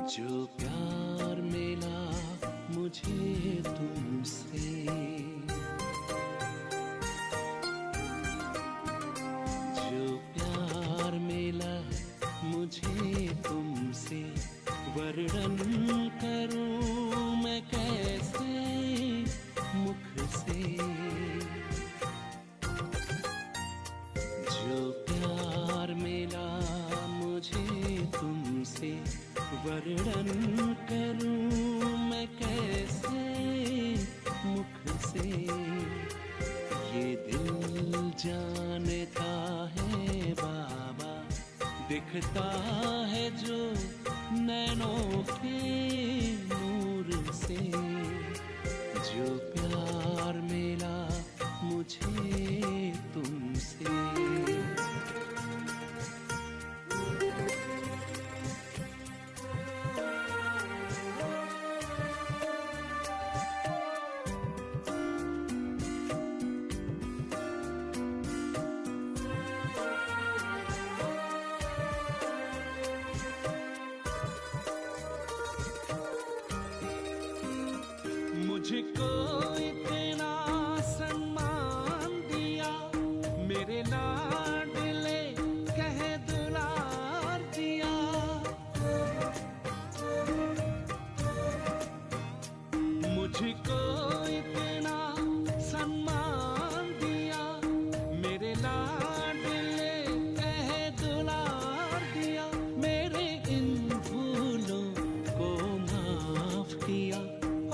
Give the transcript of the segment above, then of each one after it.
जो प्यार मिला मुझे तुमसे, जो प्यार मिला मुझे तुमसे, वर्णन करूं मैं कैसे मुख से। जो प्यार मिला मुझे तुमसे, वर्णन करूं मैं कैसे मुख से। ये दिल जानता है बाबा, दिखता है जो नैनों के नूर से। जो प्यार मिला मुझे तुमसे, मुझको इतना सम्मान दिया, मेरे लाडले कह दुलार दिया। मुझको इतना सम्मान दिया, मेरे लाडले कह दुलार दिया। मेरे इन भूलों को माफ किया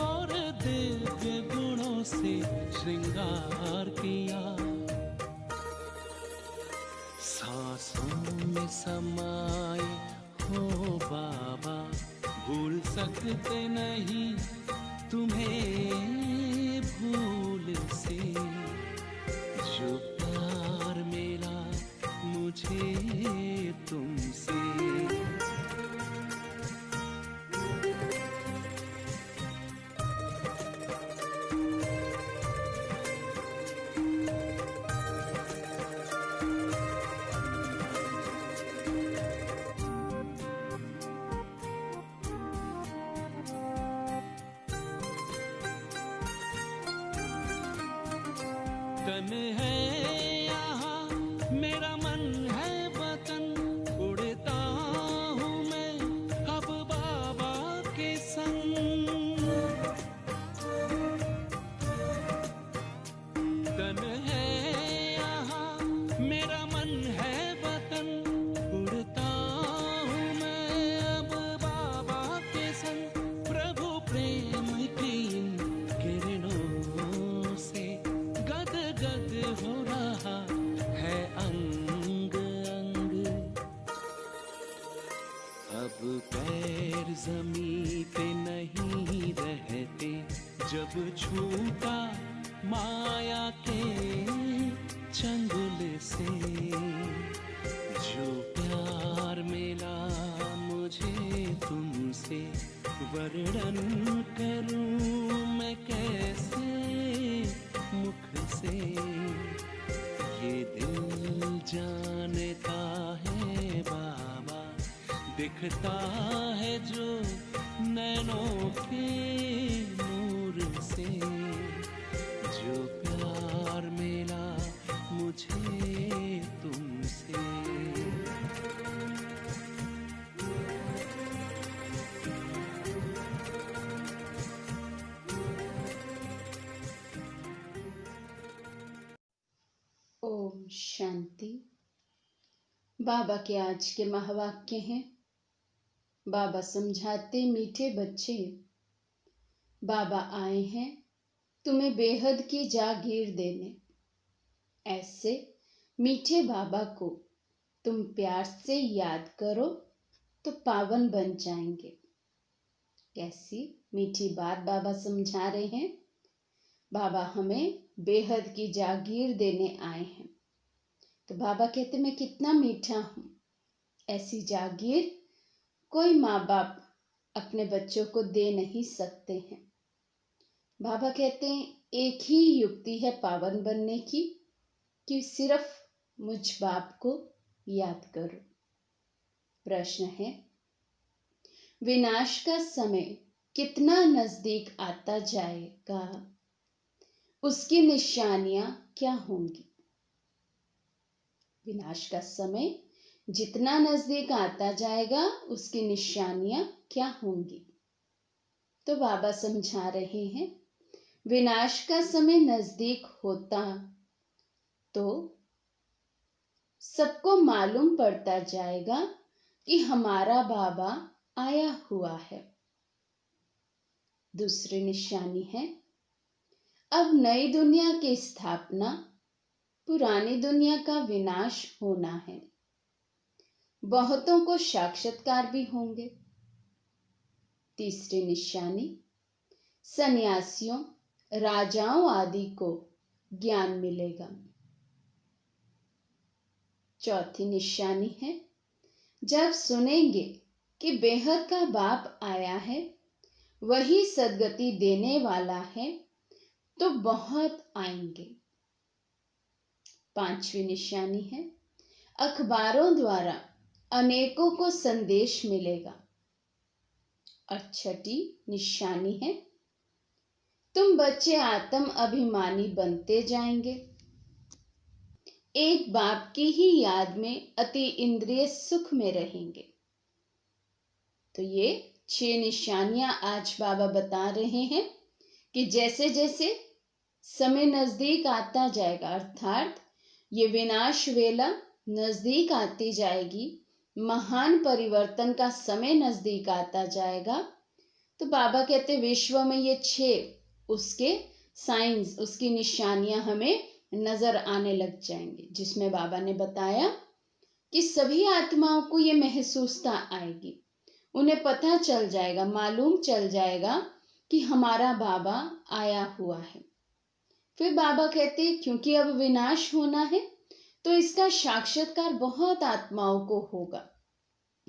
और दिव्य गुणों से श्रृंगार किया। सांसों में समाए हो बाबा, भूल सकते नहीं तुम्हें भूल से। जो प्यार मिला मुझे तुमसे, तन है यहाँ मेरा मन है वतन, उड़ता हूँ मैं अब बाबा के संग। तन है यहाँ मेरा मन है वतन, उड़ता हूँ मैं अब बाबा के संग। प्रभु प्रेम की इन किरणों से गद गद हो रहा है अंग अंग। अब पैर जमीन पे नहीं रहते, जब छूटा माया के चंगुल से। जो प्यार मिला मुझे तुमसे, वर्णन करूं मैं कैसे मुख से। ये दिल जानता है बाबा, दिखता है जो नैनों के नूर से। जो प्यार मिला मुझे तुमसे, ओम शांति। बाबा के आज के महावाक्य हैं। बाबा समझाते, मीठे बच्चे, बाबा आए हैं तुम्हें बेहद की जागीर देने। ऐसे मीठे बाबा को तुम प्यार से याद करो तो पावन बन जाएंगे। कैसी मीठी बात बाबा समझा रहे हैं। बाबा हमें बेहद की जागीर देने आए हैं। तो बाबा कहते मैं कितना मीठा हूँ। ऐसी जागीर कोई माँ बाप अपने बच्चों को दे नहीं सकते हैं। बाबा कहते हैं एक ही युक्ति है पावन बनने की, कि सिर्फ मुझ बाप को याद करो। प्रश्न है, विनाश का समय कितना नजदीक आता जाएगा, उसकी निशानियां क्या होंगी। विनाश का समय जितना नजदीक आता जाएगा उसकी निशानियां क्या होंगी। तो बाबा समझा रहे हैं, विनाश का समय नजदीक होता तो सबको मालूम पड़ता जाएगा कि हमारा बाबा आया हुआ है। दूसरी निशानी है, अब नई दुनिया की स्थापना, पुरानी दुनिया का विनाश होना है। बहुतों को साक्षात्कार भी होंगे। तीसरी निशानी, सन्यासियों, राजाओं आदि को ज्ञान मिलेगा। चौथी निशानी है, जब सुनेंगे कि बेहद का बाप आया है, वही सद्गति देने वाला है, तो बहुत आएंगे। पांचवी निशानी है, अखबारों द्वारा अनेकों को संदेश मिलेगा। और छठी निशानी है, तुम बच्चे आत्म अभिमानी बनते जाएंगे। एक बाप की ही याद में अति इंद्रिय सुख में रहेंगे। तो ये 6 निशानियां आज बाबा बता रहे हैं कि जैसे जैसे समय नजदीक आता जाएगा, अर्थात ये विनाश वेला नजदीक आती जाएगी, महान परिवर्तन का समय नजदीक आता जाएगा, तो बाबा कहते विश्व में ये 6 उसके साइंस, उसकी निशानियां हमें नजर आने लग जाएंगे, जिसमें बाबा ने बताया कि सभी आत्माओं को ये महसूसता आएगी, उन्हें पता चल जाएगा, मालूम चल जाएगा कि हमारा बाबा आया हुआ है। फिर बाबा कहते क्योंकि अब विनाश होना है तो इसका साक्षात्कार बहुत आत्माओं को होगा,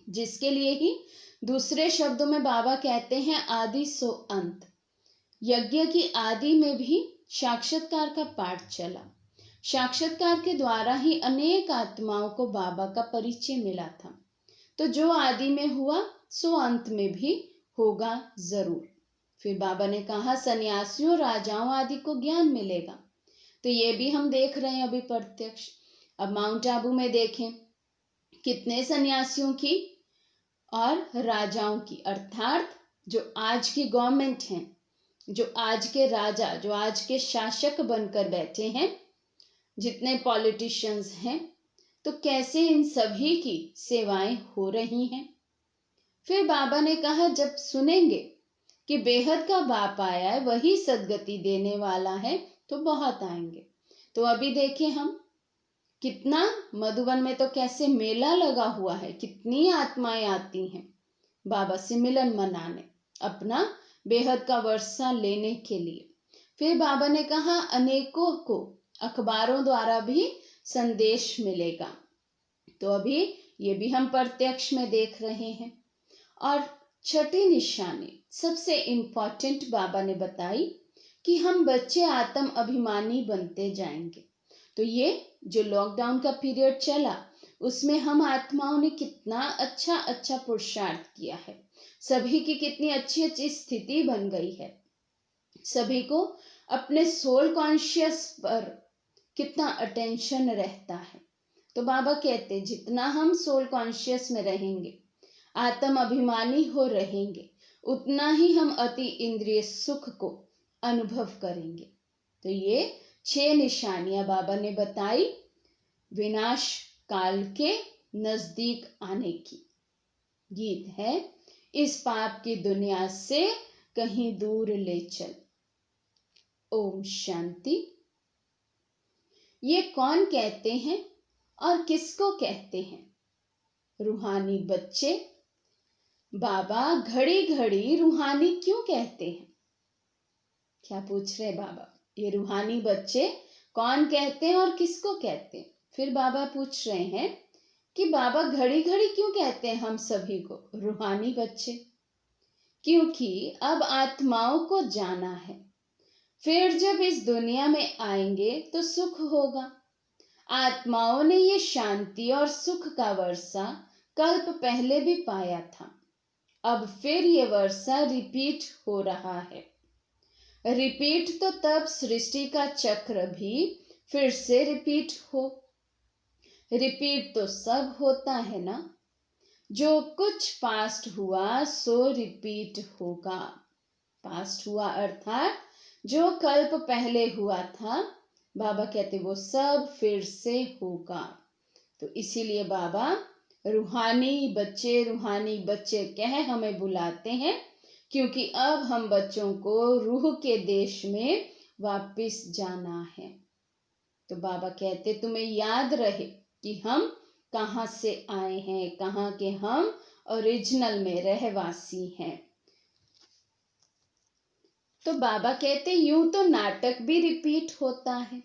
जिसके लिए ही दूसरे शब्दों में बाबा कहते हैं आदि सो अंत। यज्ञ की आदि में भी साक्षात्कार का पाठ चला। साक्षात्कार के द्वारा ही अनेक आत्माओं को बाबा का परिचय मिला था। तो जो आदि में हुआ सो अंत में भी होगा जरूर। फिर बाबा ने कहा सन्यासियों, राजाओं आदि को ज्ञान मिलेगा। तो ये भी हम देख रहे हैं अभी प्रत्यक्ष। अब माउंट आबू में देखें कितने सन्यासियों की और राजाओं की, अर्थात जो आज की गवर्नमेंट है, जो आज के राजा, जो आज के शासक बनकर बैठे हैं, जितने पॉलिटिशियंस हैं, तो कैसे इन सभी की सेवाएं हो रही हैं। फिर बाबा ने कहा जब सुनेंगे कि बेहद का बाप आया है, वही सद्गति देने वाला है, तो बहुत आएंगे। तो अभी देखें हम कितना मधुबन में तो कैसे मेला लगा हुआ है, कितनी आत्माएं आती हैं बाबा से मिलन मनाने, अपना बेहद का वर्षा लेने के लिए। फिर बाबा ने कहा अनेकों को अखबारों द्वारा भी संदेश मिलेगा। तो अभी ये भी हम प्रत्यक्ष में देख रहे हैं। और छठी निशानी सबसे इंपॉर्टेंट बाबा ने बताई कि हम बच्चे आत्म अभिमानी बनते जाएंगे। तो ये जो लॉकडाउन का पीरियड चला उसमें हम आत्माओं ने कितना अच्छा अच्छा पुरुषार्थ किया है, सभी की कितनी अच्छी अच्छी स्थिति बन गई है, सभी को अपने सोल कॉन्शियस पर कितना अटेंशन रहता है। तो बाबा कहते जितना हम सोल कॉन्शियस में रहेंगे, आत्म अभिमानी हो रहेंगे, उतना ही हम अति इंद्रिय सुख को अनुभव करेंगे। तो ये 6 निशानियां बाबा ने बताई विनाश काल के नजदीक आने की। गीत है इस पाप की दुनिया से कहीं दूर ले चल। ओम शांति। ये कौन कहते हैं और किसको कहते हैं? रूहानी बच्चे। बाबा घड़ी घड़ी रूहानी क्यों कहते हैं? क्या पूछ रहे बाबा? ये रूहानी बच्चे कौन कहते हैं और किसको कहते हैं? फिर बाबा पूछ रहे हैं कि बाबा घड़ी घड़ी क्यों कहते हैं हम सभी को रूहानी बच्चे? क्योंकि अब आत्माओं को जाना है, फिर जब इस दुनिया में आएंगे तो सुख होगा। आत्माओं ने ये शांति और सुख का वर्षा कल्प पहले भी पाया था। अब फिर ये वर्षा रिपीट हो रहा है। रिपीट तो तब सृष्टि का चक्र भी फिर से रिपीट हो। रिपीट तो सब होता है ना। जो कुछ पास्ट हुआ सो रिपीट होगा। पास्ट हुआ अर्थात जो कल्प पहले हुआ था, बाबा कहते वो सब फिर से होगा। तो इसीलिए बाबा रूहानी बच्चे कह हमें बुलाते हैं, क्योंकि अब हम बच्चों को रूह के देश में वापस जाना है। तो बाबा कहते तुम्हें याद रहे कि हम कहाँ से आए हैं, कहाँ के हम ओरिजिनल में रहवासी हैं। तो बाबा कहते यूं तो नाटक भी रिपीट होता है,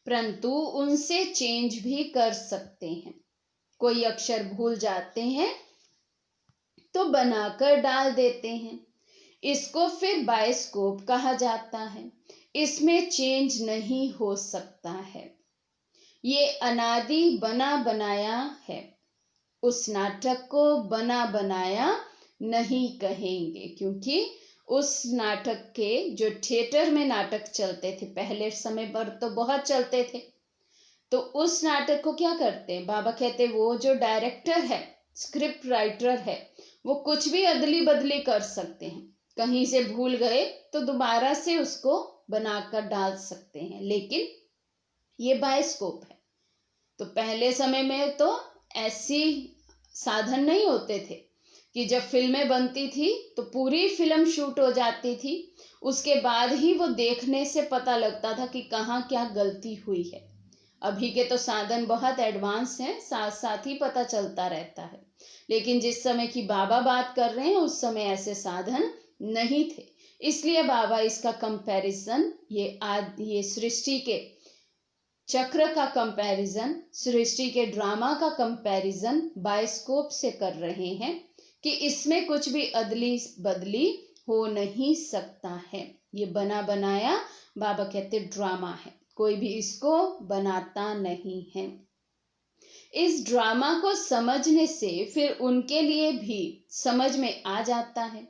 परंतु उनसे चेंज भी कर सकते हैं। कोई अक्षर भूल जाते हैं तो बनाकर डाल देते हैं। इसको फिर बायोस्कोप कहा जाता है। इसमें चेंज नहीं हो सकता है। ये अनादि बना बनाया है। उस नाटक को बना बनाया नहीं कहेंगे, क्योंकि उस नाटक के जो थिएटर में नाटक चलते थे पहले समय पर तो बहुत चलते थे, तो उस नाटक को क्या करते हैं, बाबा कहते वो जो डायरेक्टर है, स्क्रिप्ट राइटर है, वो कुछ भी अदली बदली कर सकते हैं। कहीं से भूल गए तो दोबारा से उसको बनाकर डाल सकते हैं, लेकिन ये बायोस्कोप है। तो पहले समय में तो ऐसी साधन नहीं होते थे कि जब फिल्में बनती थी तो पूरी फिल्म शूट हो जाती थी, उसके बाद ही वो देखने से पता लगता था कि कहाँ क्या गलती हुई है। अभी के तो साधन बहुत एडवांस हैं, साथ साथ ही पता चलता रहता है। लेकिन जिस समय की बाबा बात कर रहे हैं उस समय ऐसे साधन नहीं थे। इसलिए बाबा इसका कंपैरिजन ये सृष्टि के चक्र का कंपैरिजन, सृष्टि के ड्रामा का कंपैरिजन बायोस्कोप से कर रहे हैं कि इसमें कुछ भी अदली बदली हो नहीं सकता है। ये बना बनाया बाबा कहते ड्रामा है, कोई भी इसको बनाता नहीं है। इस ड्रामा को समझने से फिर उनके लिए भी समझ में आ जाता है।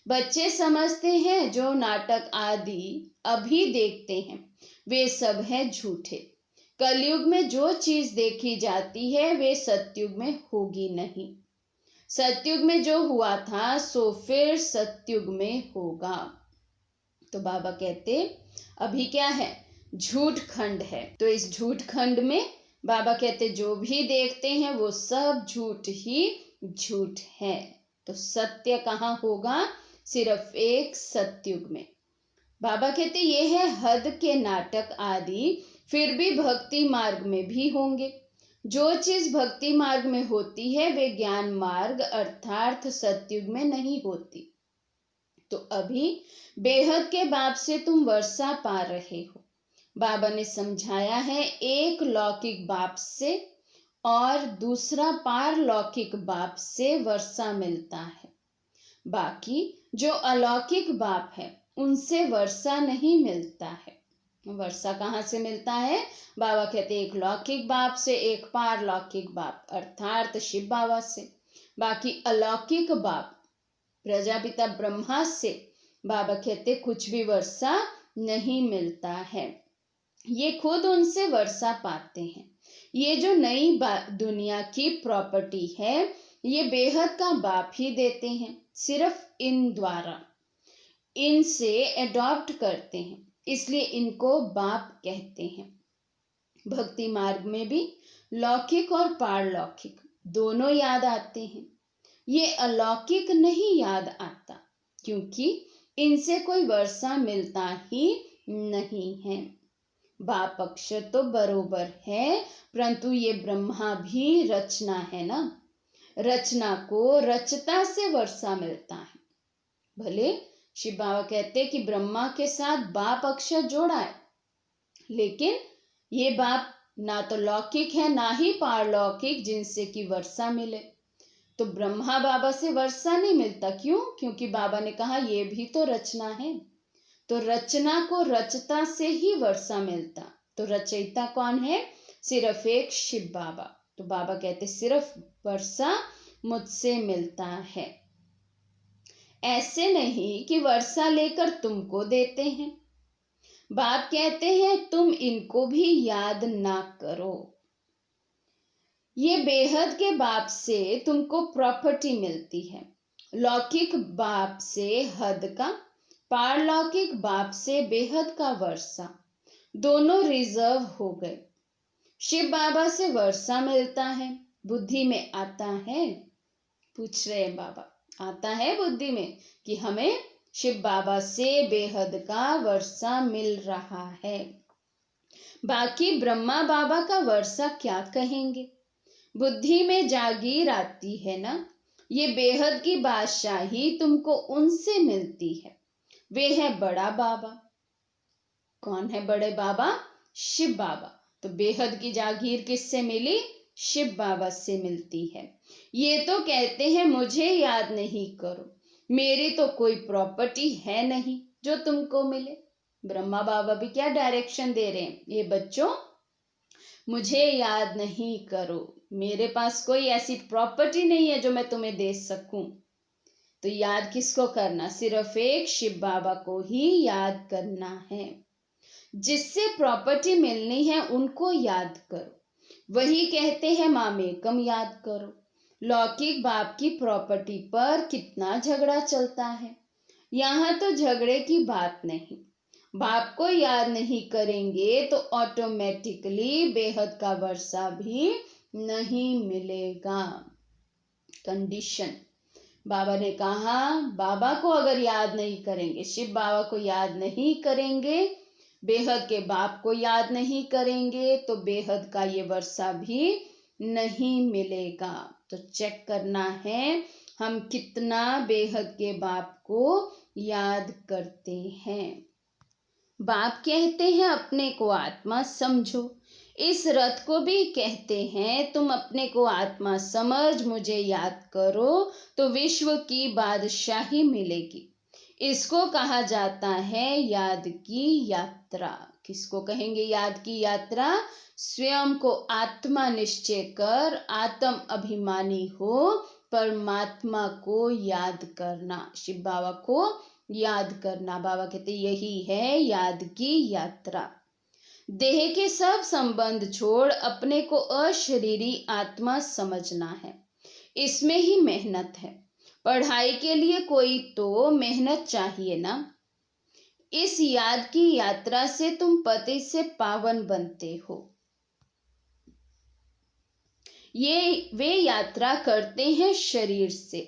बच्चे समझते हैं जो नाटक आदि अभी देखते हैं वे सब है झूठे। कलयुग में जो चीज देखी जाती है वे सतयुग में होगी नहीं। सतयुग में जो हुआ था सो फिर सतयुग में होगा। तो बाबा कहते अभी क्या है, झूठ खंड है। तो इस झूठ खंड में बाबा कहते जो भी देखते हैं वो सब झूठ ही झूठ है। तो सत्य कहाँ होगा, सिर्फ एक सतयुग में। बाबा कहते ये है हद के नाटक आदि फिर भी भक्ति मार्ग में भी होंगे। जो चीज भक्ति मार्ग में होती है वे ज्ञान मार्ग अर्थात सतयुग में नहीं होती। तो अभी बेहद के बाप से तुम वर्षा पा रहे हो। बाबा ने समझाया है एक लौकिक बाप से और दूसरा पारलौकिक बाप से वर्षा मिलता है। बाकी जो अलौकिक बाप है उनसे वर्षा नहीं मिलता है। वर्षा कहाँ से मिलता है, बाबा कहते एक लौकिक बाप से, एक पारलौकिक बाप अर्थात शिव बाबा से। बाकी अलौकिक बाप प्रजापिता ब्रह्मा से बाबा कहते कुछ भी वर्षा नहीं मिलता है। ये खुद उनसे वर्षा पाते हैं। ये जो नई दुनिया की प्रॉपर्टी है ये बेहद का बाप ही देते हैं। सिर्फ इन द्वारा इनसे एडॉप्ट करते हैं, इसलिए इनको बाप कहते हैं। भक्ति मार्ग में भी लौकिक और पारलौकिक दोनों याद आते हैं। ये अलौकिक नहीं याद आता, क्योंकि इनसे कोई वर्षा मिलता ही नहीं है। बाप अक्षर तो बरोबर है, परंतु ये ब्रह्मा भी रचना है ना। रचना को रचता से वर्षा मिलता है। भले शिव बाबा कहते कि ब्रह्मा के साथ बाप अक्षर जोड़ा है, लेकिन ये बाप ना तो लौकिक है ना ही पारलौकिक जिनसे कि वर्षा मिले। तो ब्रह्मा बाबा से वर्षा नहीं मिलता। क्यों? क्योंकि बाबा ने कहा ये भी तो रचना है। तो रचना को रचता से ही वर्षा मिलता। तो रचयिता कौन है, सिर्फ एक शिव बाबा। तो बाबा कहते सिर्फ वर्षा मुझसे मिलता है। ऐसे नहीं कि वर्षा लेकर तुमको देते हैं। बाप कहते हैं तुम इनको भी याद ना करो। ये बेहद के बाप से तुमको प्रॉपर्टी मिलती है। लौकिक बाप से हद का, पारलौकिक बाप से बेहद का वर्षा, दोनों रिजर्व हो गए। शिव बाबा से वर्षा मिलता है, बुद्धि में आता है? पूछ रहे हैं बाबा, आता है बुद्धि में कि हमें शिव बाबा से बेहद का वर्षा मिल रहा है। बाकी ब्रह्मा बाबा का वर्षा क्या कहेंगे? बुद्धि में जागीर आती है ना। ये बेहद की बादशाही तुमको उनसे मिलती है। वे है बड़ा बाबा। कौन है बड़े बाबा? शिव बाबा। तो बेहद की जागीर किससे मिली? शिव बाबा से मिलती है। ये तो कहते हैं मुझे याद नहीं करो, मेरी तो कोई प्रॉपर्टी है नहीं जो तुमको मिले। ब्रह्मा बाबा भी क्या डायरेक्शन दे रहे हैं, ये बच्चों मुझे याद नहीं करो, मेरे पास कोई ऐसी प्रॉपर्टी नहीं है जो मैं तुम्हें दे सकूं। तो याद किसको करना? सिर्फ एक शिव बाबा को ही याद करना है। जिससे प्रॉपर्टी मिलनी है उनको याद करो। वही कहते हैं मामेकम याद करो। लौकिक बाप की प्रॉपर्टी पर कितना झगड़ा चलता है। यहाँ तो झगड़े की बात नहीं। बाप को याद नहीं करेंगे तो ऑटोमेटिकली बेहद का वर्षा भी नहीं मिलेगा। कंडीशन। बाबा ने कहा बाबा को अगर याद नहीं करेंगे, शिव बाबा को याद नहीं करेंगे, बेहद के बाप को याद नहीं करेंगे तो बेहद का ये वर्षा भी नहीं मिलेगा। तो चेक करना है हम कितना बेहद के बाप को याद करते हैं। बाप कहते हैं अपने को आत्मा समझो। इस रथ को भी कहते हैं तुम अपने को आत्मा समझ मुझे याद करो तो विश्व की बादशाही मिलेगी। इसको कहा जाता है याद की यात्रा। किसको कहेंगे याद की यात्रा? स्वयं को आत्मा निश्चय कर आत्म अभिमानी हो परमात्मा को याद करना, शिव बाबा को याद करना। बाबा कहते यही है याद की यात्रा। देह के सब संबंध छोड़ अपने को अशरीरी आत्मा समझना है। इसमें ही मेहनत है। पढ़ाई के लिए कोई तो मेहनत चाहिए ना। इस याद की यात्रा से तुम पति से पावन बनते हो। ये वे यात्रा करते हैं शरीर से।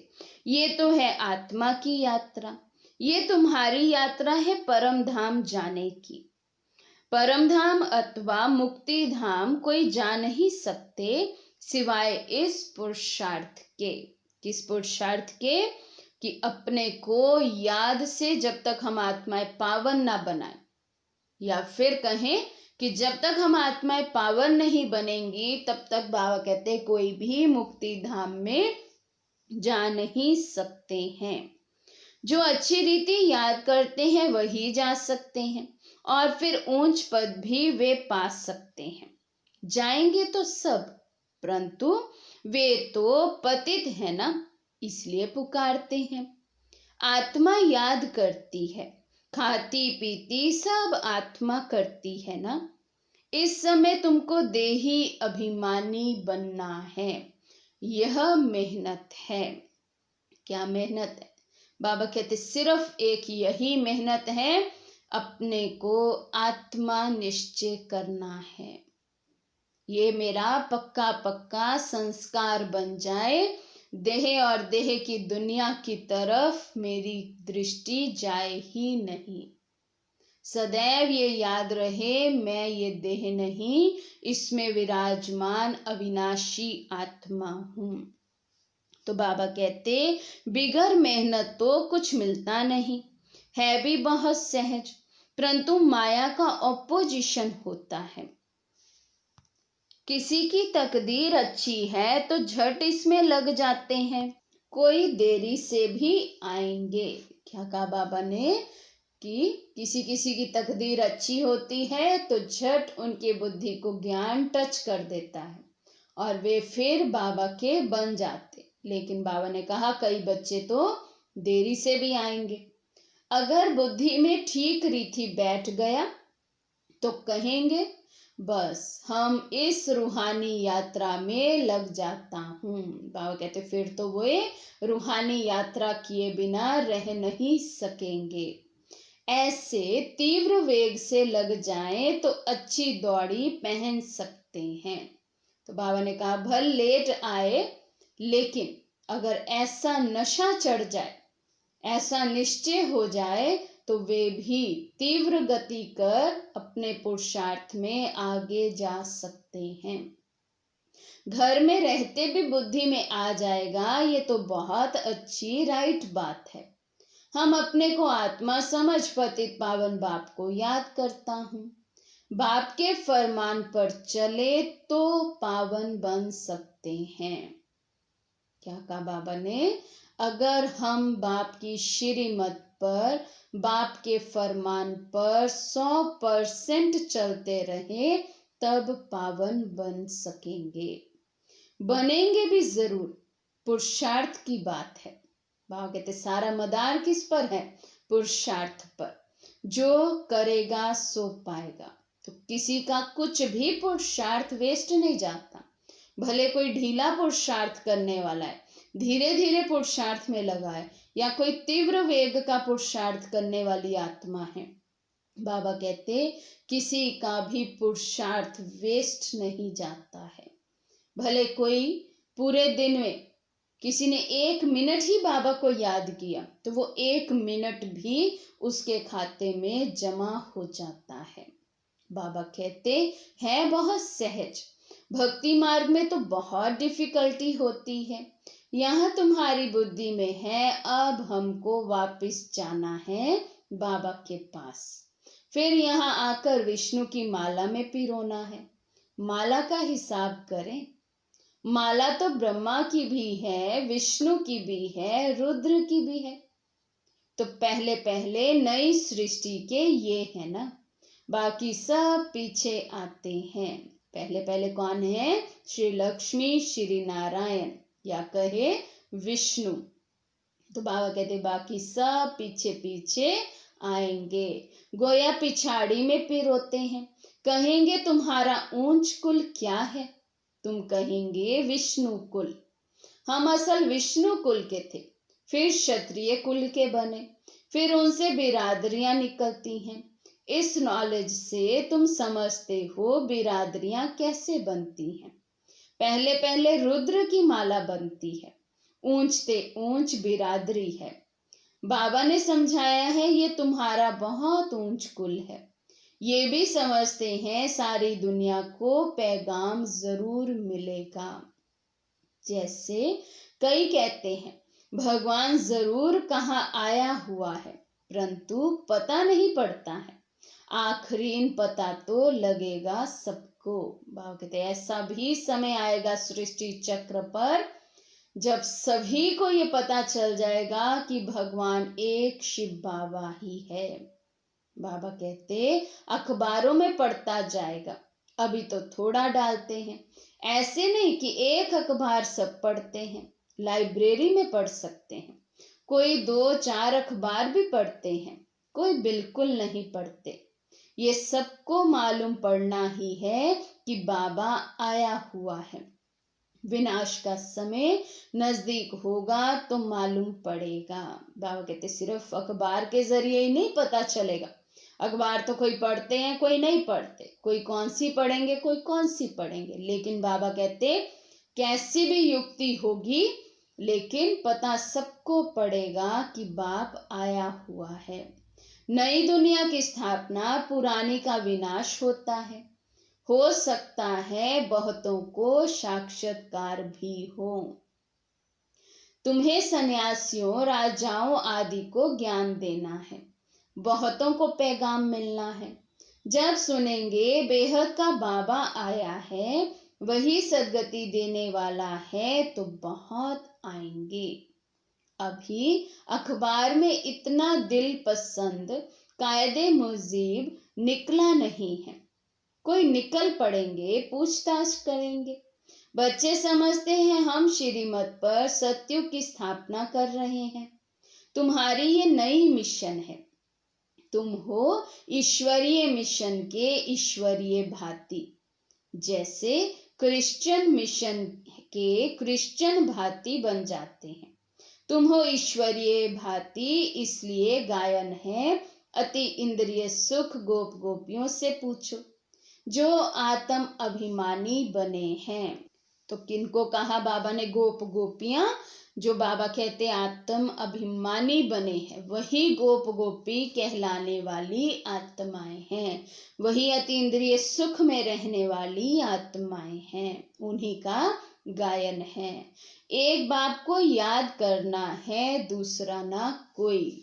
ये तो है आत्मा की यात्रा। ये तुम्हारी यात्रा है परम धाम जाने की। परम धाम अथवा मुक्ति धाम कोई जा नहीं सकते सिवाय इस पुरुषार्थ के। किस पुरुषार्थ के? कि अपने को याद से जब तक हम आत्माएं पावन ना बनाए, या फिर कहें कि जब तक हम आत्माएं पावन नहीं बनेंगी तब तक बाबा कहते कोई भी मुक्ति धाम में जा नहीं सकते हैं। जो अच्छी रीति याद करते हैं वही जा सकते हैं और फिर ऊंच पद भी वे पा सकते हैं। जाएंगे तो सब, परंतु वे तो पतित है ना, इसलिए पुकारते हैं। आत्मा याद करती है, खाती पीती सब आत्मा करती है ना। इस समय तुमको देही अभिमानी बनना है। यह मेहनत है। क्या मेहनत है? बाबा कहते सिर्फ एक यही मेहनत है, अपने को आत्मा निश्चय करना है। ये मेरा पक्का पक्का संस्कार बन जाए, देह और देह की दुनिया की तरफ मेरी दृष्टि जाए ही नहीं। सदैव ये याद रहे मैं ये देह नहीं, इसमें विराजमान अविनाशी आत्मा हूं। तो बाबा कहते बिगर मेहनत तो कुछ मिलता नहीं, है भी बहुत सहज, परंतु माया का ऑपोजिशन होता है। किसी की तकदीर अच्छी है तो झट इसमें लग जाते हैं, कोई देरी से भी आएंगे। क्या कहा बाबा ने कि किसी किसी की तकदीर अच्छी होती है तो झट उनके बुद्धि को ज्ञान टच कर देता है और वे फिर बाबा के बन जाते। लेकिन बाबा ने कहा कई बच्चे तो देरी से भी आएंगे। अगर बुद्धि में ठीक रीति बैठ गया तो कहेंगे बस हम इस रूहानी यात्रा में लग जाता हूँ। बाबा कहते फिर तो वे रूहानी यात्रा किए बिना रह नहीं सकेंगे। ऐसे तीव्र वेग से लग जाएं तो अच्छी दौड़ी पहन सकते हैं। तो बाबा ने कहा भल लेट आए, लेकिन अगर ऐसा नशा चढ़ जाए, ऐसा निश्चय हो जाए, तो वे भी तीव्र गति कर अपने पुरुषार्थ में आगे जा सकते हैं। घर में रहते भी बुद्धि में आ जाएगा, ये तो बहुत अच्छी राइट बात है। हम अपने को आत्मा समझ पतित पावन बाप को याद करता हूँ। बाप के फरमान पर चले तो पावन बन सकते हैं। क्या कहा बाबा ने? अगर हम बाप की श्रीमत पर, बाप के फरमान पर 100% चलते रहे तब पावन बन सकेंगे। बनेंगे भी जरूर, पुरुषार्थ की बात है। बाबा कहते सारा मदार किस पर है? पुरुषार्थ पर। जो करेगा सो पाएगा। तो किसी का कुछ भी पुरुषार्थ वेस्ट नहीं जाता। भले कोई ढीला पुरुषार्थ करने वाला है, धीरे धीरे पुरुषार्थ में लगा है, या कोई तीव्र वेग का पुरुषार्थ करने वाली आत्मा है, बाबा कहते किसी का भी पुरुषार्थ वेस्ट नहीं जाता है। भले कोई पूरे दिन में किसी ने 1 मिनट ही बाबा को याद किया तो वो 1 मिनट भी उसके खाते में जमा हो जाता है। बाबा कहते हैं बहुत सहज। भक्ति मार्ग में तो बहुत डिफिकल्टी होती है। यहाँ तुम्हारी बुद्धि में है अब हमको वापस जाना है बाबा के पास। फिर यहाँ आकर विष्णु की माला में पिरोना है। माला का हिसाब करें। माला तो ब्रह्मा की भी है, विष्णु की भी है, रुद्र की भी है। तो पहले पहले नई सृष्टि के ये है ना, बाकी सब पीछे आते हैं। पहले पहले कौन है? श्री लक्ष्मी, श्री नारायण, या कहे विष्णु। तो बाबा कहते बाकी सब पीछे पीछे आएंगे। गोया पिछाड़ी में पिरोते हैं। कहेंगे तुम्हारा ऊंच कुल क्या है? तुम कहेंगे विष्णु कुल। हम असल विष्णु कुल के थे, फिर क्षत्रिय कुल के बने, फिर उनसे बिरादरियां निकलती हैं। इस नॉलेज से तुम समझते हो बिरादरियां कैसे बनती हैं। पहले पहले रुद्र की माला बनती है, ऊंचते ऊंच बिरादरी है। बाबा ने समझाया है ये तुम्हारा बहुत ऊंच कुल है। ये भी समझते हैं सारी दुनिया को पैगाम जरूर मिलेगा। जैसे कई कहते हैं भगवान जरूर कहाँ आया हुआ है, परंतु पता नहीं पड़ता है। आखिरीन पता तो लगेगा सबको। बाबा कहते ऐसा भी समय आएगा सृष्टि चक्र पर जब सभी को ये पता चल जाएगा कि भगवान एक शिव बाबा ही है। बाबा कहते अखबारों में पढ़ता जाएगा, अभी तो थोड़ा डालते हैं। ऐसे नहीं कि एक अखबार सब पढ़ते हैं, लाइब्रेरी में पढ़ सकते हैं। कोई 2-4 अखबार भी पढ़ते हैं, कोई बिल्कुल नहीं पढ़ते। ये सबको मालूम पड़ना ही है कि बाबा आया हुआ है। विनाश का समय नजदीक होगा तो मालूम पड़ेगा। बाबा कहते सिर्फ अखबार के जरिए ही नहीं पता चलेगा। अखबार तो कोई पढ़ते हैं, कोई नहीं पढ़ते, कोई कौन सी पढ़ेंगे, कोई कौन सी पढ़ेंगे। लेकिन बाबा कहते कैसी भी युक्ति होगी, लेकिन पता सबको पड़ेगा कि बाप आया हुआ है। नई दुनिया की स्थापना, पुरानी का विनाश होता है। हो सकता है बहुतों को साक्षात्कार भी हो। तुम्हें सन्यासियों, राजाओं आदि को ज्ञान देना है, बहुतों को पैगाम मिलना है। जब सुनेंगे बेहद का बाबा आया है, वही सदगति देने वाला है, तो बहुत आएंगे। अभी अखबार में इतना दिल पसंद कायदे मुजीब निकला नहीं है। कोई निकल पड़ेंगे, पूछताछ करेंगे। बच्चे समझते हैं हम श्रीमत पर सत्युग की स्थापना कर रहे हैं, तुम्हारी ये नई मिशन है। तुम हो ईश्वरीय मिशन के ईश्वरीय भांति, जैसे क्रिश्चियन मिशन के क्रिश्चियन भांति बन जाते हैं। तुम हो ईश्वरीय भांति, इसलिए गायन है अति इंद्रिय सुख गोप गोपियों से पूछो, जो आत्म अभिमानी बने हैं। तो किनको कहा बाबा ने? गोप गोपियां, जो बाबा कहते आत्म अभिमानी बने हैं, वही गोप गोपी कहलाने वाली आत्माएं हैं, वही अतीन्द्रिय सुख में रहने वाली आत्माएं हैं, उन्हीं का गायन है। एक बाप को याद करना है, दूसरा ना कोई।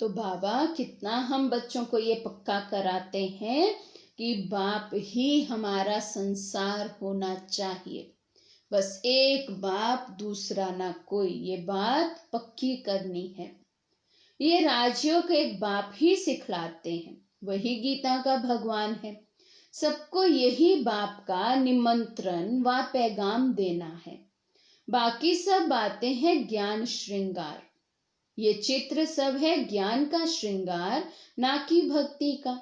तो बाबा कितना हम बच्चों को ये पक्का कराते हैं कि बाप ही हमारा संसार होना चाहिए, बस एक बाप, दूसरा ना कोई। ये बात पक्की करनी है। ये राजयोग एक बाप ही सिखलाते हैं, वही गीता का भगवान है। सबको यही बाप का निमंत्रण व पैगाम देना है। बाकी सब बातें हैं ज्ञान श्रृंगार। ये चित्र सब है ज्ञान का श्रृंगार, ना कि भक्ति का।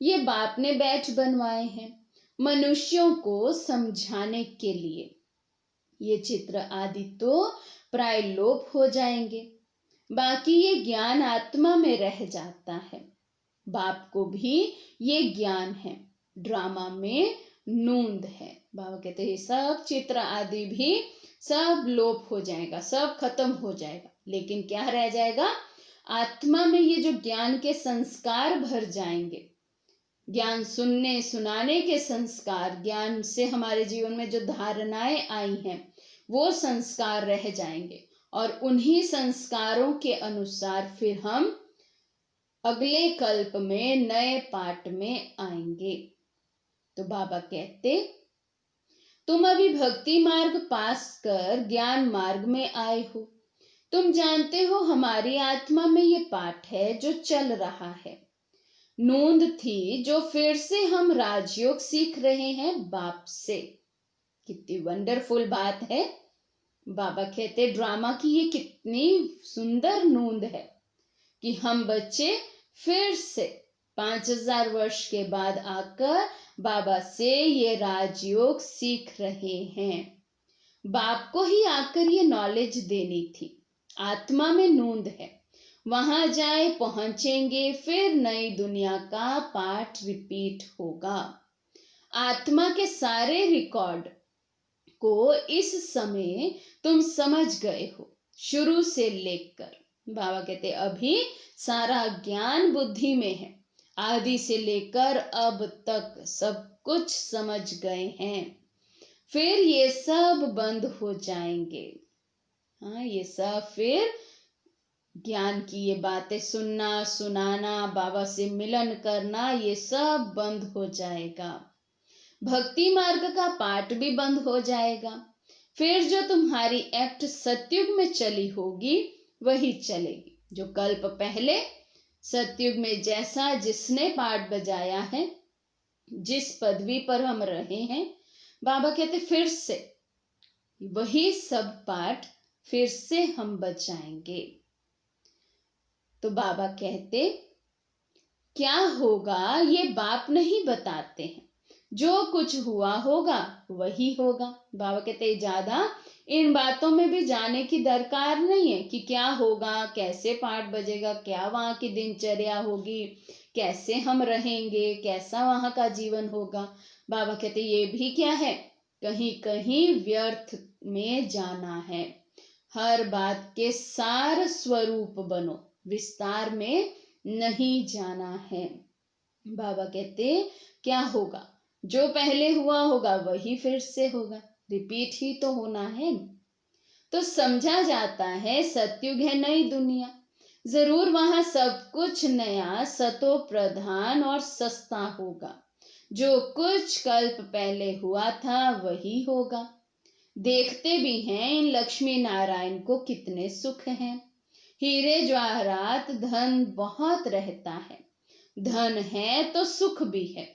ये बाप ने बैठ बनवाए हैं मनुष्यों को समझाने के लिए। ये चित्र आदि तो प्राय लोप हो जाएंगे, बाकी ये ज्ञान आत्मा में रह जाता है। बाप को भी ये ज्ञान है, ड्रामा में नूंद है। बाबा कहते हैं सब चित्र आदि भी सब लोप हो जाएगा, सब खत्म हो जाएगा, लेकिन क्या रह जाएगा? आत्मा में ये जो ज्ञान के संस्कार भर जाएंगे, ज्ञान सुनने सुनाने के संस्कार, ज्ञान से हमारे जीवन में जो धारणाएं आई हैं वो संस्कार रह जाएंगे, और उन्हीं संस्कारों के अनुसार फिर हम अगले कल्प में नए पाठ में आएंगे। तो बाबा कहते, तुम अभी भक्ति मार्ग पास कर ज्ञान मार्ग में आए हो। तुम जानते हो हमारी आत्मा में ये पाठ है जो चल रहा है। नूंद थी जो फिर से हम राजयोग सीख रहे हैं बाप से। कितनी वंडरफुल बात है। बाबा कहते ड्रामा की ये कितनी सुंदर नूंद है कि हम बच्चे फिर से 5000 वर्ष के बाद आकर बाबा से ये राजयोग सीख रहे हैं। बाप को ही आकर ये नॉलेज देनी थी। आत्मा में नूंद है, वहां जाए पहुंचेंगे, फिर नई दुनिया का पाठ रिपीट होगा। आत्मा के सारे रिकॉर्ड को इस समय तुम समझ गए हो, शुरू से लेकर। बाबा कहते अभी सारा ज्ञान बुद्धि में है, आदि से लेकर अब तक सब कुछ समझ गए हैं। फिर ये सब बंद हो जाएंगे। हाँ, ये सब फिर ज्ञान की ये बातें सुनना सुनाना, बाबा से मिलन करना, ये सब बंद हो जाएगा। भक्ति मार्ग का पाठ भी बंद हो जाएगा। फिर जो तुम्हारी एक्ट सतयुग में चली होगी वही चलेगी। जो कल्प पहले सतयुग में जैसा जिसने पाठ बजाया है, जिस पदवी पर हम रहे हैं, बाबा कहते फिर से वही सब पाठ फिर से हम बजाएंगे। तो बाबा कहते क्या होगा ये बाप नहीं बताते हैं, जो कुछ हुआ होगा वही होगा। बाबा कहते ज्यादा इन बातों में भी जाने की दरकार नहीं है कि क्या होगा, कैसे पाठ बजेगा, क्या वहां की दिनचर्या होगी, कैसे हम रहेंगे, कैसा वहां का जीवन होगा। बाबा कहते ये भी क्या है, कहीं कहीं व्यर्थ में जाना है। हर बात के सार स्वरूप बनो, विस्तार में नहीं जाना है। बाबा कहते क्या होगा, जो पहले हुआ होगा वही फिर से होगा, रिपीट ही तो होना है। तो समझा जाता है सतयुग है नई दुनिया, जरूर वहां सब कुछ नया, सतो प्रधान और सस्ता होगा। जो कुछ कल्प पहले हुआ था वही होगा। देखते भी हैं इन लक्ष्मी नारायण को कितने सुख हैं। हीरे जवाहरात धन बहुत रहता है, धन है तो सुख भी है।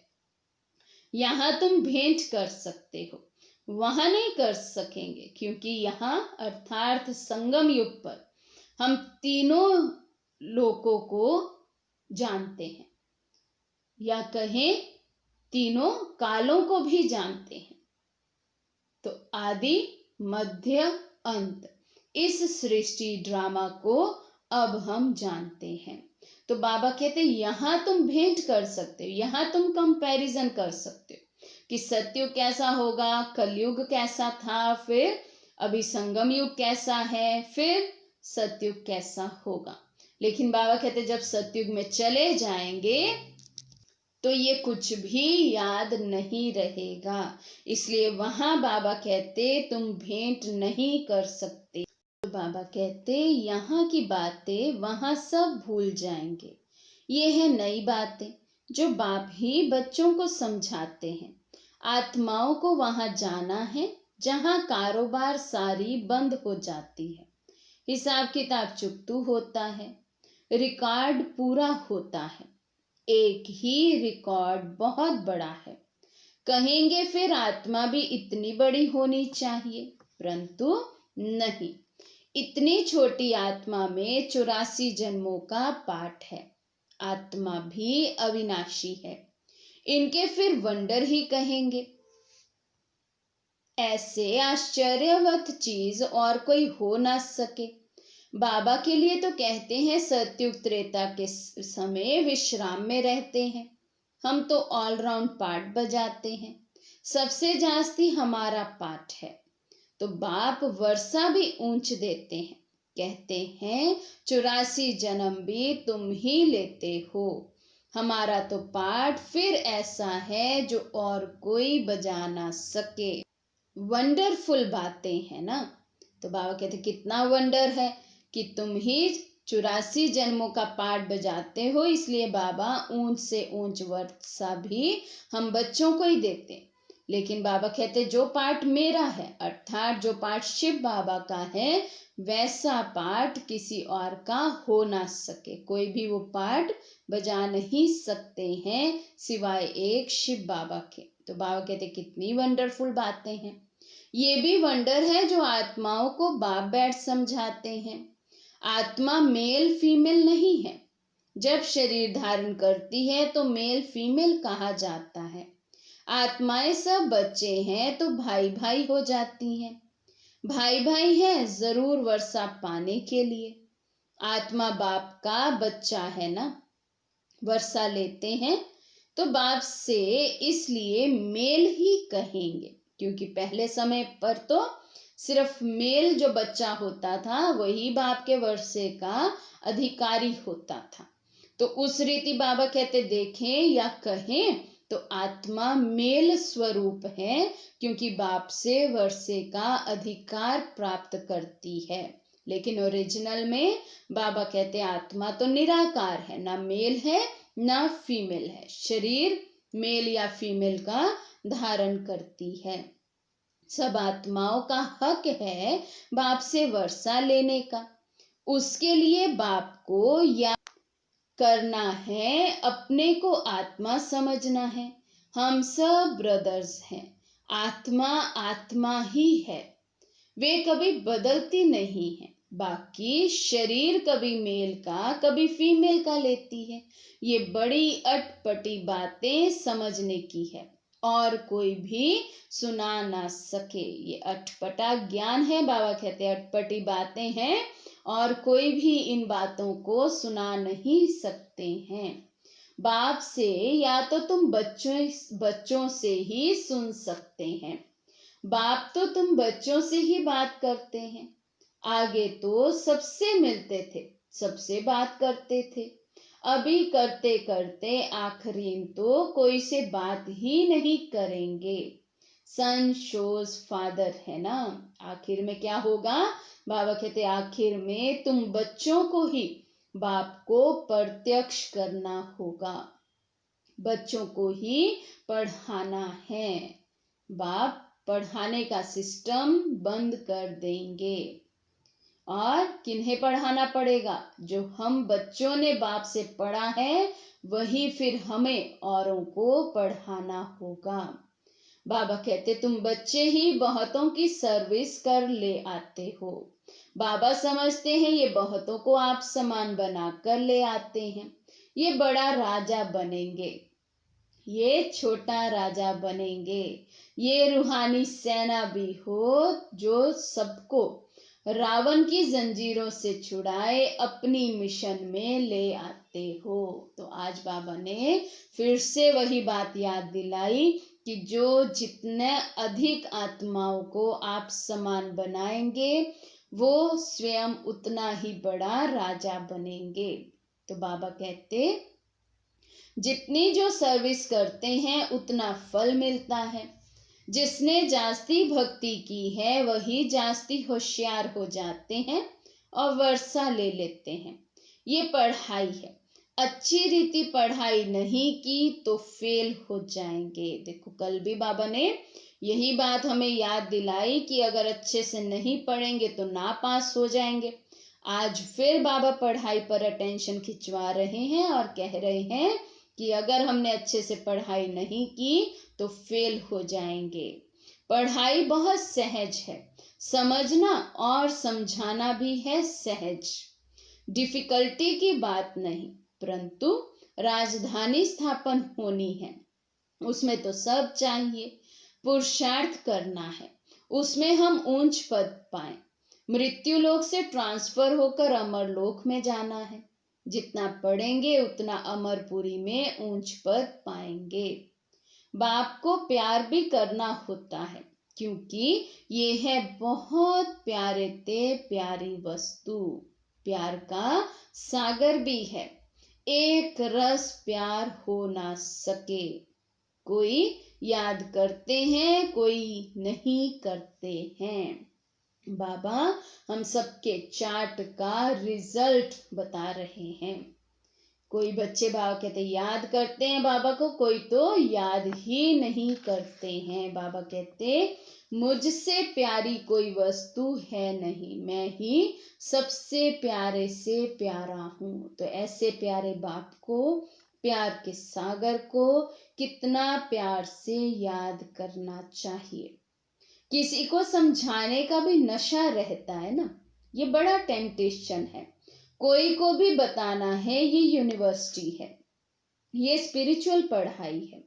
यहाँ तुम भेंट कर सकते हो, वहां नहीं कर सकेंगे, क्योंकि यहाँ अर्थात संगम युग पर हम तीनों लोकों को जानते हैं, या कहें तीनों कालों को भी जानते हैं। तो आदि मध्य अंत, इस सृष्टि ड्रामा को अब हम जानते हैं। तो बाबा कहते यहां तुम भेंट कर सकते हो, यहां तुम कंपैरिजन कर सकते हो कि सतयुग कैसा होगा, कलयुग कैसा था, फिर अभी संगम युग कैसा है, फिर सतयुग कैसा होगा। लेकिन बाबा कहते जब सतयुग में चले जाएंगे तो ये कुछ भी याद नहीं रहेगा, इसलिए वहां बाबा कहते तुम भेंट नहीं कर सकते। तो बाबा कहते यहाँ की बातें वहां सब भूल जाएंगे। ये है नई बातें जो बाप ही बच्चों को समझाते हैं। आत्माओं को वहां जाना है जहां कारोबार सारी बंद हो जाती है, हिसाब किताब चुकतू होता है, रिकॉर्ड पूरा होता है। एक ही रिकॉर्ड बहुत बड़ा है। कहेंगे फिर आत्मा भी इतनी बड़ी होनी चाहिए, परंतु नहीं, इतनी छोटी आत्मा में 84 जन्मों का पाठ है। आत्मा भी अविनाशी है, इनके फिर वंडर ही कहेंगे। ऐसे आश्चर्यवत चीज और कोई हो ना सके। बाबा के लिए तो कहते हैं सतयुग त्रेता के समय विश्राम में रहते हैं, हम तो ऑलराउंड पाठ बजाते हैं, सबसे जास्ती हमारा पाठ है। तो बाप वर्षा भी ऊंच देते हैं, कहते हैं 84 जन्म भी तुम ही लेते हो। हमारा तो पाठ फिर ऐसा है जो और कोई बजा ना सके। वंडरफुल बातें हैं ना। तो बाबा कहते कितना वंडर है कि तुम ही 84 जन्मों का पाठ बजाते हो, इसलिए बाबा ऊंच से ऊंच वर्षा भी हम बच्चों को ही देते। लेकिन बाबा कहते जो पाठ मेरा है, अर्थात जो पाठ शिव बाबा का है, वैसा पाठ किसी और का हो ना सके। कोई भी वो पाठ बजा नहीं सकते हैं सिवाय एक शिव बाबा के। तो बाबा कहते कितनी वंडरफुल बातें हैं। ये भी वंडर है जो आत्माओं को बाप बैठ समझाते हैं। आत्मा मेल फीमेल नहीं है। जब शरीर धारण करती है तो मेल फीमेल कहा जाता है। आत्माएं सब बच्चे हैं तो भाई भाई हो जाती हैं। भाई भाई है जरूर वर्षा पाने के लिए। आत्मा बाप का बच्चा है ना, वर्षा लेते हैं तो बाप से इसलिए मेल ही कहेंगे, क्योंकि पहले समय पर तो सिर्फ मेल जो बच्चा होता था वही बाप के वर्षे का अधिकारी होता था। तो उस रीति बाबा कहते देखें या कहें तो आत्मा मेल स्वरूप है, क्योंकि बाप से वर्षे का अधिकार प्राप्त करती है। लेकिन ओरिजिनल में बाबा कहते आत्मा तो निराकार है, ना मेल है ना फीमेल है। शरीर मेल या फीमेल का धारण करती है। सब आत्माओं का हक है बाप से वर्षा लेने का। उसके लिए बाप को या करना है, अपने को आत्मा समझना है। हम सब ब्रदर्स हैं। आत्मा आत्मा ही है, वे कभी बदलती नहीं है। बाकी शरीर कभी मेल का कभी फीमेल का लेती है। ये बड़ी अटपटी बातें समझने की है, और कोई भी सुना ना सके। ये अटपटा ज्ञान है। बाबा कहते हैं अटपटी बातें हैं और कोई भी इन बातों को सुना नहीं सकते हैं। बाप से या तो तुम बच्चों से ही सुन सकते हैं। बाप तो तुम बच्चों से ही बात करते हैं। आगे तो सबसे मिलते थे, सबसे बात करते थे। अभी करते करते आखिरी तो कोई से बात ही नहीं करेंगे। सन शोज फादर है ना। आखिर में क्या होगा? बाबा कहते आखिर में तुम बच्चों को ही बाप को प्रत्यक्ष करना होगा, बच्चों को ही पढ़ाना है। बाप पढ़ाने का सिस्टम बंद कर देंगे। और किन्हें पढ़ाना पड़ेगा? जो हम बच्चों ने बाप से पढ़ा है वही फिर हमें औरों को पढ़ाना होगा। बाबा कहते तुम बच्चे ही बहुतों की सर्विस कर ले आते हो। बाबा समझते हैं ये बहुतों को आप समान बना कर ले आते हैं। ये बड़ा राजा बनेंगे, ये छोटा राजा बनेंगे, ये रूहानी सेना भी हो जो सबको रावण की जंजीरों से छुड़ाए अपनी मिशन में ले आते हो। तो आज बाबा ने फिर से वही बात याद दिलाई कि जो जितने अधिक आत्माओं को आप समान बनाएंगे वो स्वयं उतना ही बड़ा राजा बनेंगे। तो बाबा कहते जितनी जो सर्विस करते हैं उतना फल मिलता है। जिसने जास्ती भक्ति की है वही जास्ती होशियार हो जाते हैं और वर्षा ले लेते हैं। ये पढ़ाई है, अच्छी रीति पढ़ाई नहीं की तो फेल हो जाएंगे। देखो कल भी बाबा ने यही बात हमें याद दिलाई कि अगर अच्छे से नहीं पढ़ेंगे तो ना पास हो जाएंगे। आज फिर बाबा पढ़ाई पर अटेंशन खिंचवा रहे हैं और कह रहे हैं कि अगर हमने अच्छे से पढ़ाई नहीं की तो फेल हो जाएंगे। पढ़ाई बहुत सहज है, समझना और समझाना भी है सहज, डिफिकल्टी की बात नहीं। परंतु राजधानी स्थापन होनी है, उसमें तो सब चाहिए। पुरुषार्थ करना है, उसमें हम ऊंच पद पाएं। मृत्यु लोक से ट्रांसफर होकर अमर लोक में जाना है। जितना पढ़ेंगे उतना अमरपुरी में ऊंच पद पाएंगे। बाप को प्यार भी करना होता है क्योंकि ये है बहुत प्यारे ते प्यारी वस्तु। प्यार का सागर भी है, एक रस प्यार हो ना सके। कोई याद करते हैं, कोई नहीं करते हैं। बाबा हम सबके चार्ट का रिजल्ट बता रहे हैं। कोई बच्चे बाबा कहते याद करते हैं बाबा को, कोई तो याद ही नहीं करते हैं। बाबा कहते मुझसे प्यारी कोई वस्तु है नहीं, मैं ही सबसे प्यारे से प्यारा हूँ। तो ऐसे प्यारे बाप को, प्यार के सागर को कितना प्यार से याद करना चाहिए। किसी को समझाने का भी नशा रहता है ना, ये बड़ा टेम्पटेशन है। कोई को भी बताना है ये यूनिवर्सिटी है, ये स्पिरिचुअल पढ़ाई है।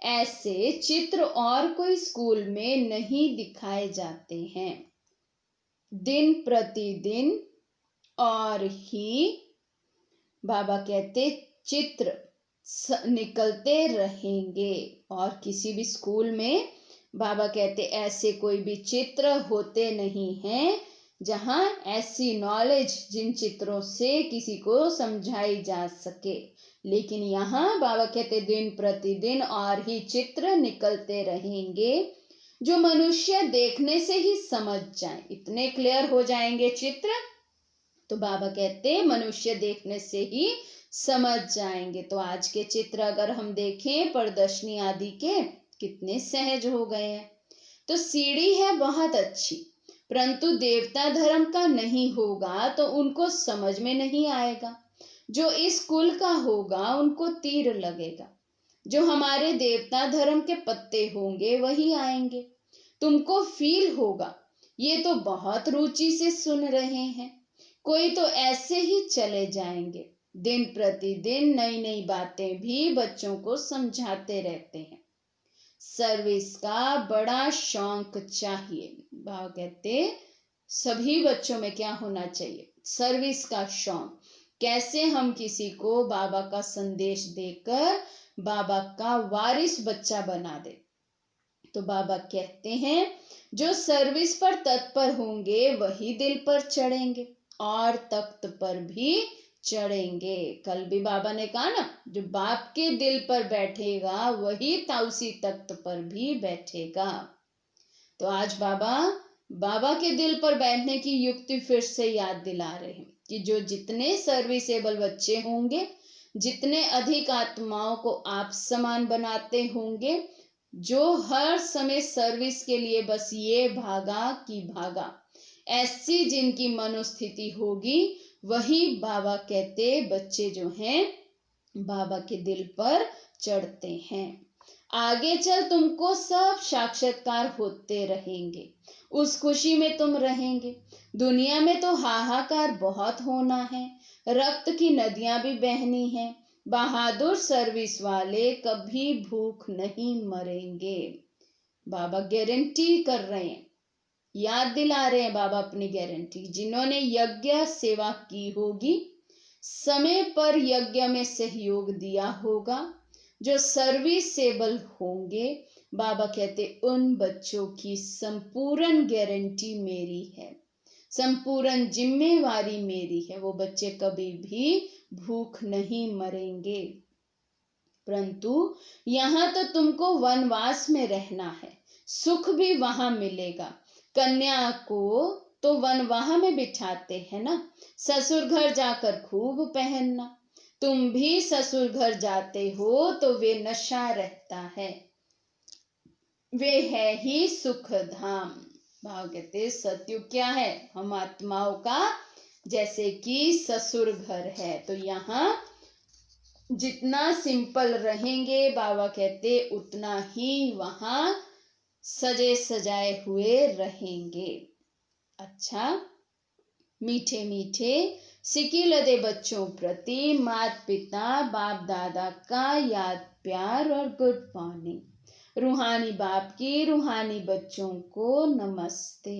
ऐसे चित्र और कोई स्कूल में नहीं दिखाए जाते हैं। दिन प्रतिदिन और ही बाबा कहते चित्र निकलते रहेंगे। और किसी भी स्कूल में बाबा कहते ऐसे कोई भी चित्र होते नहीं हैं जहां ऐसी नॉलेज जिन चित्रों से किसी को समझाई जा सके। लेकिन यहाँ बाबा कहते दिन प्रतिदिन और ही चित्र निकलते रहेंगे जो मनुष्य देखने से ही समझ जाए। इतने क्लियर हो जाएंगे चित्र, तो बाबा कहते मनुष्य देखने से ही समझ जाएंगे। तो आज के चित्र अगर हम देखें प्रदर्शनी आदि के, कितने सहज हो गए हैं। तो सीढ़ी है बहुत अच्छी, परंतु देवता धर्म का नहीं होगा तो उनको समझ में नहीं आएगा। जो इस कुल का होगा उनको तीर लगेगा। जो हमारे देवता धर्म के पत्ते होंगे वही आएंगे। तुमको फील होगा ये तो बहुत रुचि से सुन रहे हैं। कोई तो ऐसे ही चले जाएंगे। दिन प्रतिदिन नई नई बातें भी बच्चों को समझाते रहते हैं। सर्विस का बड़ा शौक चाहिए। बाबा कहते सभी बच्चों में क्या होना चाहिए, सर्विस का शौक। कैसे हम किसी को बाबा का संदेश देकर बाबा का वारिस बच्चा बना दे। तो बाबा कहते हैं जो सर्विस पर तत्पर होंगे वही दिल पर चढ़ेंगे और तख्त पर भी चढ़ेंगे। कल भी बाबा ने कहा ना, जो बाप के दिल पर बैठेगा वही ताउसी तख्त पर भी बैठेगा। तो आज बाबा के दिल पर बैठने की युक्ति फिर से याद दिला रहे हैं कि जो जितने सर्विसेबल बच्चे होंगे, जितने अधिक आत्माओं को आप समान बनाते होंगे, जो हर समय सर्विस के लिए बस ये भागा कि भागा, ऐसी जिनकी मनोस्थिति होगी वही बाबा कहते बच्चे जो हैं बाबा के दिल पर चढ़ते हैं। आगे चल तुमको सब साक्षात्कार होते रहेंगे, उस खुशी में तुम रहेंगे। दुनिया में तो हाहाकार बहुत होना है, रक्त की नदियां भी बहनी है। बहादुर सर्विस वाले कभी भूख नहीं मरेंगे। बाबा गारंटी कर रहे हैं, याद दिला रहे हैं बाबा अपनी गारंटी। जिन्होंने यज्ञ सेवा की होगी, समय पर यज्ञ में सहयोग दिया होगा, जो सर्विसेबल होंगे, बाबा कहते उन बच्चों की संपूर्ण गारंटी मेरी है, संपूर्ण जिम्मेवारी मेरी है। वो बच्चे कभी भी भूख नहीं मरेंगे। परंतु यहाँ तो तुमको वनवास में रहना है, सुख भी वहां मिलेगा। कन्या को तो वनवाह में बिठाते हैं ना, ससुर घर जाकर खूब पहनना। तुम भी ससुर घर जाते हो तो वे नशा रहता है, वे है ही सुख धाम। भाव कहते सतयुग क्या है? हम आत्माओं का जैसे कि ससुर घर है। तो यहाँ जितना सिंपल रहेंगे, बाबा कहते उतना ही वहां सजे सजाए हुए रहेंगे। अच्छा, मीठे मीठे सिक्के लदे बच्चों प्रति माता पिता बाप दादा का याद प्यार और गुड मॉर्निंग। रूहानी बाप की रूहानी बच्चों को नमस्ते।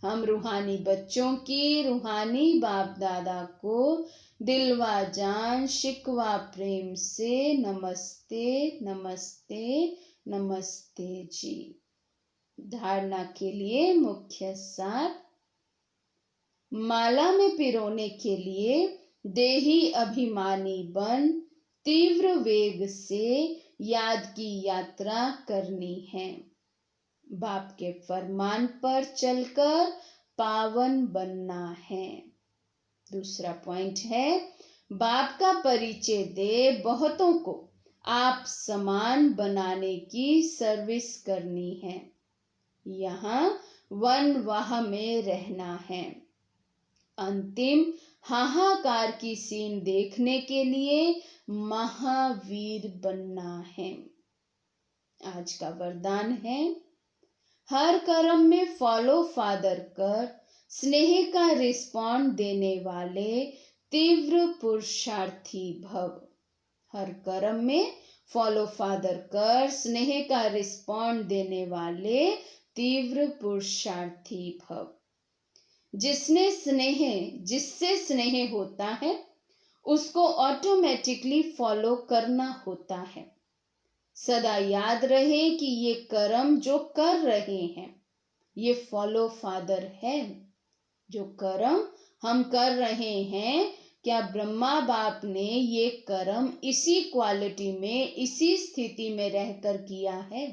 हम रूहानी बच्चों की रूहानी बाप दादा को दिलवा जान शिकवा प्रेम से नमस्ते नमस्ते नमस्ते जी। धारणा के लिए मुख्य सार, माला में पिरोने के लिए देही अभिमानी बन तीव्र वेग से याद की यात्रा करनी है। बाप के फरमान पर चलकर पावन बनना है। दूसरा पॉइंट है, बाप का परिचय दे बहुतों को आप समान बनाने की सर्विस करनी है। यहाँ वनवाह में रहना है। अंतिम हाहाकार की सीन देखने के लिए महावीर बनना है। आज का वरदान है, हर कर्म में फॉलो फादर कर स्नेह का रिस्पॉन्ड देने वाले तीव्र पुरुषार्थी भव। हर कर्म में फॉलो फादर कर स्नेह का रिस्पॉन्ड देने वाले तीव्र पुरुषार्थी भव। जिससे स्नेह होता है उसको ऑटोमेटिकली फॉलो करना होता है। सदा याद रहे कि ये कर्म जो कर रहे हैं ये फॉलो फादर है। जो कर्म हम कर रहे हैं, क्या ब्रह्मा बाप ने ये कर्म इसी क्वालिटी में इसी स्थिति में रहकर किया है?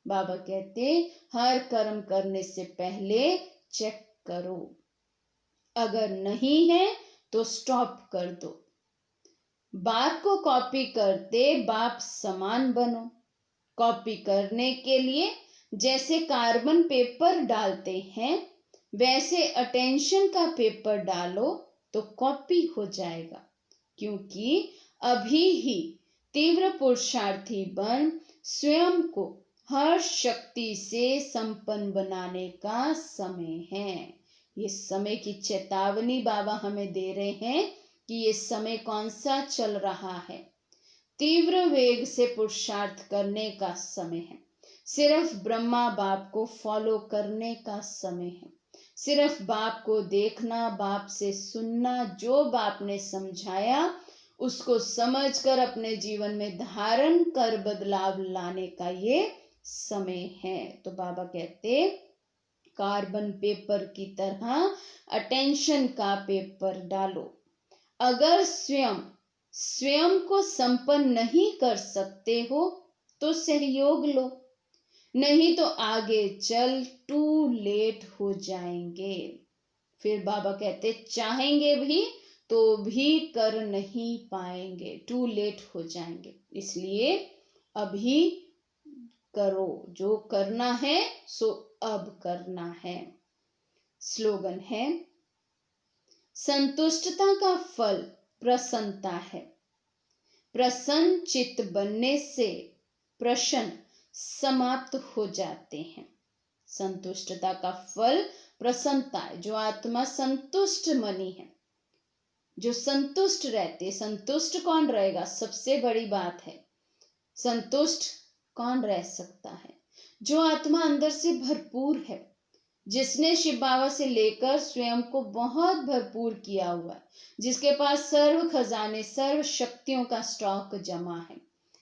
बाबा कहते हर कर्म करने से पहले चेक करो, अगर नहीं है तो स्टॉप कर दो। बाप को कॉपी करते बाप समान बनो। कॉपी करने के लिए जैसे कार्बन पेपर डालते हैं, वैसे अटेंशन का पेपर डालो तो कॉपी हो जाएगा। क्योंकि अभी ही तीव्र पुरुषार्थी बन स्वयं को हर शक्ति से संपन्न बनाने का समय है। ये समय की चेतावनी बाबा हमें दे रहे हैं कि ये समय कौन सा चल रहा है। तीव्र वेग से पुरुषार्थ करने का समय है। सिर्फ ब्रह्मा बाप को फॉलो करने का समय है। सिर्फ बाप को देखना, बाप से सुनना, जो बाप ने समझाया उसको समझकर अपने जीवन में धारण कर बदलाव लाने का ये समय है। तो बाबा कहते कार्बन पेपर की तरह अटेंशन का पेपर डालो। अगर स्वयं को संपन्न नहीं कर सकते हो तो सहयोग लो, नहीं तो आगे चल टू लेट हो जाएंगे। फिर बाबा कहते चाहेंगे भी तो भी कर नहीं पाएंगे, टू लेट हो जाएंगे। इसलिए अभी करो, जो करना है सो अब करना है। स्लोगन है, संतुष्टता का फल प्रसन्नता है। प्रसन्न चित्त बनने से प्रश्न समाप्त हो जाते हैं। संतुष्टता का फल प्रसन्नता है। जो आत्मा संतुष्ट मनी है, जो संतुष्ट रहते, संतुष्ट कौन रहेगा? सबसे बड़ी बात है, संतुष्ट कौन रह सकता है? जो आत्मा अंदर से भरपूर है, जिसने शिव बाबा से लेकर स्वयं को बहुत भरपूर किया हुआ है, जिसके पास सर्व खजाने, सर्व शक्तियों का स्टॉक जमा है।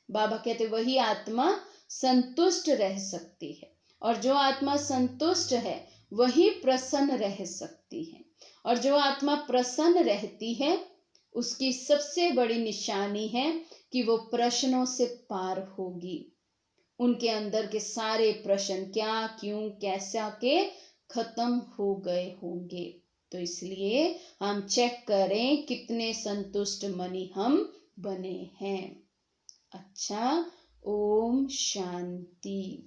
बाबा कहते वही आत्मा संतुष्ट रह सकती है, और जो आत्मा संतुष्ट है वही प्रसन्न रह सकती है। और जो आत्मा प्रसन्न रहती है उसकी सबसे बड़ी निशानी है कि वो प्रश्नों से पार होगी। उनके अंदर के सारे प्रश्न क्या, क्यों, कैसा के खत्म हो गए होंगे। तो इसलिए हम चेक करें कितने संतुष्ट मनी हम बने हैं। अच्छा, ओम शांति।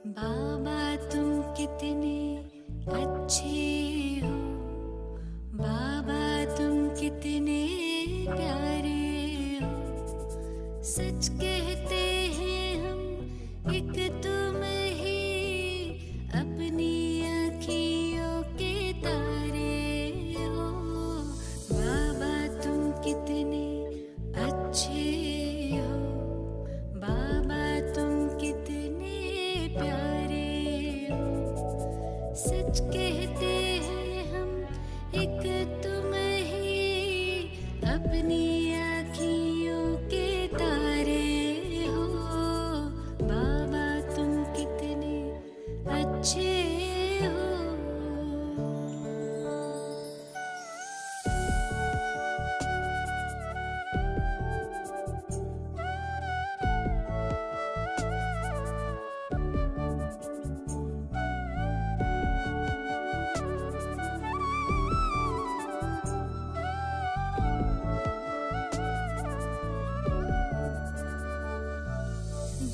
बाबा तुम कितने अच्छे हो, बाबा तुम कितने प्यारे हो। सच कहते हैं हम एक तुम ही अपनी आँखियों के तारे हो। बाबा तुम कितने अच्छे हो, बाबा तुम कितने प्यारे हो। सच कहते हैं हम एक तुम ही अपनी आँखियों के तारे हो। बाबा तुम कितने अच्छे हो।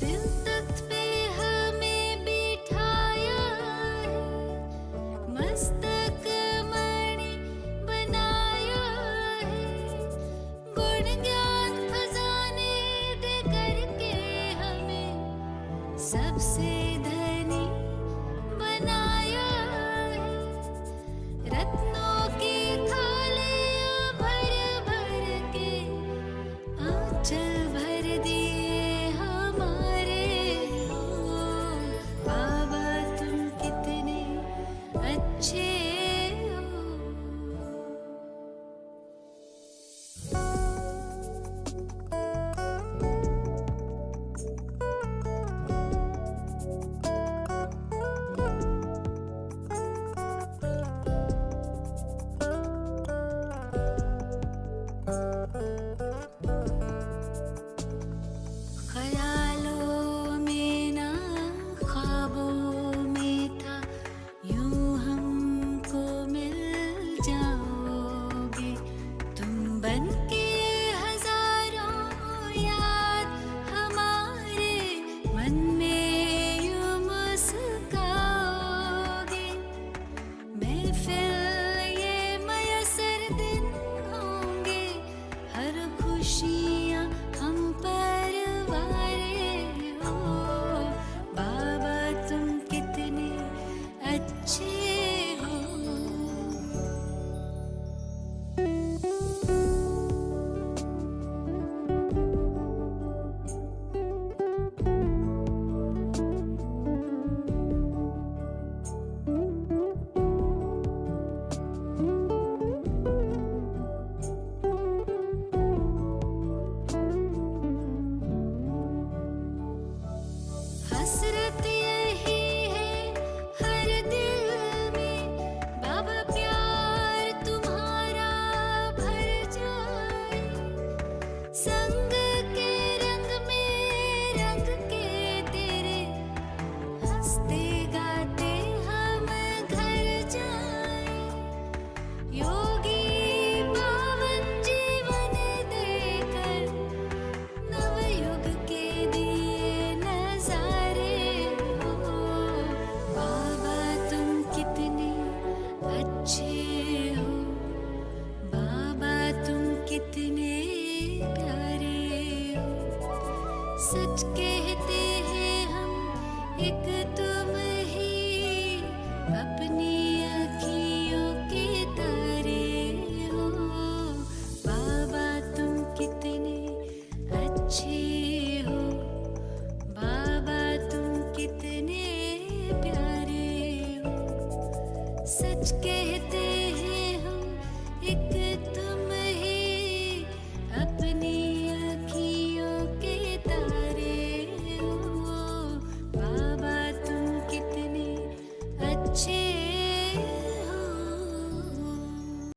दिल तख्त पे हमें बिठाया है, मस्तक मणि बनाया है। गुण ज्ञान खजाने दे करके हमें सबसे धनी बनाया है। रत्नों की थालियां भर भर के आंचल भर दिए हमारे हो। बाबा तुम कितने अच्छे हो। सच कहते हैं हम, एक तुम ही अपनी